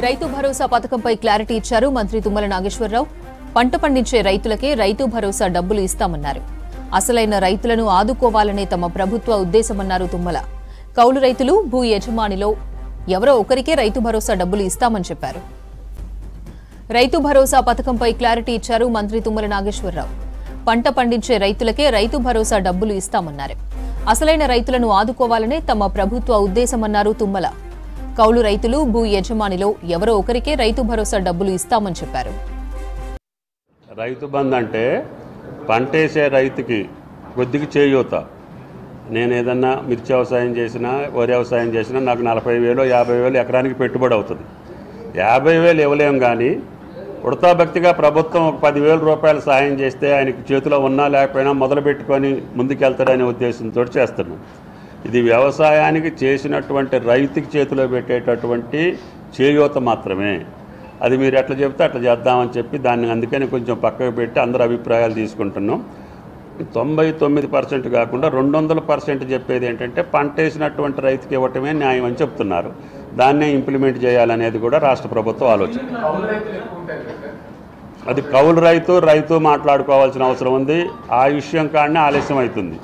Rythu Bharosa పథకంపై clarity ఇచ్చారు మంత్రి తుమ్మల నాగేశ్వరరావు. పంట పండించే రైతులకే రైతు భరోసా డబ్బులు ఇస్తామన్నారు. అసలైన రైతులను ఆదుకోవాలనే తమ ప్రభుత్వ ఉద్దేశమన్నారు తుమ్మల. కౌలు రైతులు, భూ యజమానిలో ఎవరో ఒకరికే రైతు భరోసా డబ్బులు ఇస్తామని చెప్పారు. రైతు భరోసా పథకంపై క్లారిటీ ఇచ్చారు మంత్రి తుమ్మల నాగేశ్వరరావు. పంట పండించే రైతులకే రైతు భరోసా డబ్బులు ఇస్తామన్నారు. అసలైన రైతులను ఆదుకోవాలనే తమ ప్రభుత్వ ఉద్దేశమన్నారు తుమ్మల. కౌలు రైతులు, భూ యజమానిలో ఎవరో ఒకరికే రైతు భరోసా డబ్బులు ఇస్తామని చెప్పారు. రైతు బంధు అంటే పంటేసే రైతుకి కొద్దిగా చేయూత. నేను ఏదన్నా మిర్చి వ్యవసాయం చేసినా, వరి వ్యవసాయం చేసినా నాకు 40,000, 50,000 ఎకరానికి పెట్టుబడి అవుతుంది. 50,000 ఇవ్వలేం, కానీ ఉడతాభక్తిగా ప్రభుత్వం ఒక 10,000 రూపాయలు సాయం చేస్తే ఆయనకి చేతిలో ఉన్నా లేకపోయినా మొదలు పెట్టుకొని ముందుకెళ్తాడనే ఉద్దేశంతో చేస్తున్నాం. ఇది వ్యవసాయానికి చేసినటువంటి రైతుకి చేతిలో పెట్టేటటువంటి చేయూత మాత్రమే. అది మీరు ఎట్లా చెప్తే అట్లా చేద్దామని చెప్పి దాన్ని అందుకని కొంచెం పక్కకు పెట్టి అందరు అభిప్రాయాలు తీసుకుంటున్నాం. 99% కాకుండా 200% చెప్పేది ఏంటంటే పంట వేసినటువంటి రైతుకి ఇవ్వటమే న్యాయం అని చెప్తున్నారు. దాన్నే ఇంప్లిమెంట్ చేయాలనేది కూడా రాష్ట్ర ప్రభుత్వం ఆలోచన. అది కౌలు రైతు మాట్లాడుకోవాల్సిన అవసరం ఉంది. ఆ విషయం కాడనే ఆలస్యం అవుతుంది.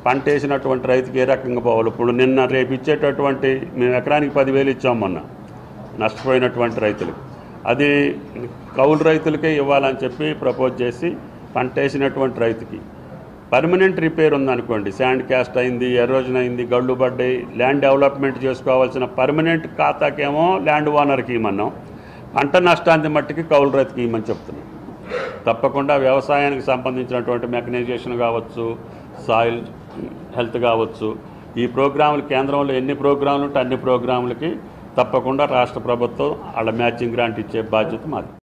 పంట వేసినటువంటి రైతుకి ఏ రకంగా పోవాలి. ఇప్పుడు నిన్న రేపు ఇచ్చేటటువంటి మేము ఎకరానికి 10,000 ఇచ్చాం మొన్న నష్టపోయినటువంటి రైతులకు. అది కౌలు రైతులకే ఇవ్వాలని చెప్పి ప్రపోజ్ చేసి పంట వేసినటువంటి రైతుకి పర్మనెంట్ రిపేర్ ఉందనుకోండి, శాండ్ క్యాస్ట్ అయింది, ఎరోజన్ అయింది, గళ్ళు పడ్డాయి, ల్యాండ్ డెవలప్మెంట్ చేసుకోవాల్సిన పర్మనెంట్ ఖాతాకేమో ల్యాండ్ ఓనర్కి ఇవ్వమన్నాం. పంట నష్టాన్ని మట్టికి కౌలు రైతుకి ఇవ్వమని చెప్తున్నాం. తప్పకుండా వ్యవసాయానికి సంబంధించినటువంటి మెకనైజేషన్ కావచ్చు, సాయిల్ హెల్త్ కావచ్చు, ఈ ప్రోగ్రాములు కేంద్రంలో ఎన్ని ప్రోగ్రాములు ఉంటే అన్ని ప్రోగ్రాములకి తప్పకుండా రాష్ట్ర ప్రభుత్వం వాళ్ళ మ్యాచింగ్ గ్రాంట్ ఇచ్చే బాధ్యత మాది.